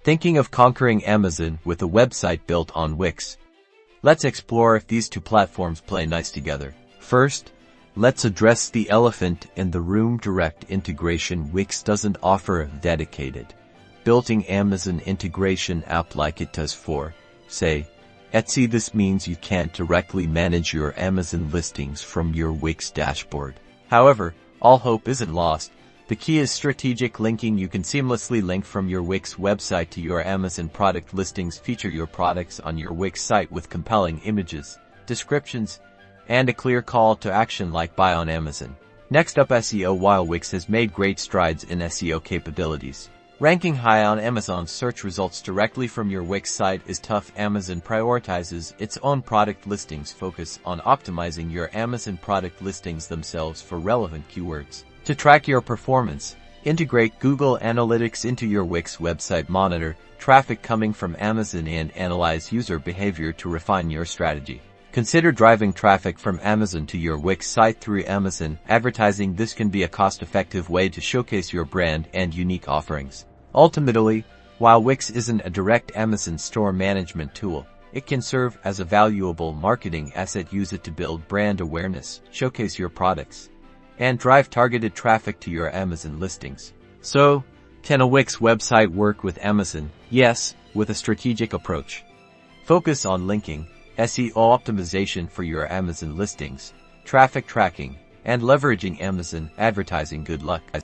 Thinking of conquering Amazon with a website built on Wix? Let's explore if these two platforms play nice together. First, let's address the elephant in the room: direct integration. Wix doesn't offer a dedicated, built-in Amazon integration app like it does for, say, Etsy. This means you can't directly manage your Amazon listings from your Wix dashboard. However, all hope isn't lost. The key is strategic linking. You can seamlessly link from your Wix website to your Amazon product listings. Feature your products on your Wix site with compelling images, descriptions, and a clear call to action like buy on Amazon. Next up, SEO. While Wix has made great strides in SEO capabilities, ranking high on Amazon search results directly from your Wix site is tough. Amazon prioritizes its own product listings. Focus on optimizing your Amazon product listings themselves for relevant keywords. To track your performance, integrate Google Analytics into your Wix website. Monitor traffic coming from Amazon and analyze user behavior to refine your strategy. Consider driving traffic from Amazon to your Wix site through Amazon advertising. This can be a cost-effective way to showcase your brand and unique offerings. Ultimately, while Wix isn't a direct Amazon store management tool, it can serve as a valuable marketing asset. Use it to build brand awareness, showcase your products, and drive targeted traffic to your Amazon listings. So, can a Wix website work with Amazon? Yes, with a strategic approach. Focus on linking, SEO optimization for your Amazon listings, traffic tracking, and leveraging Amazon advertising. Good luck.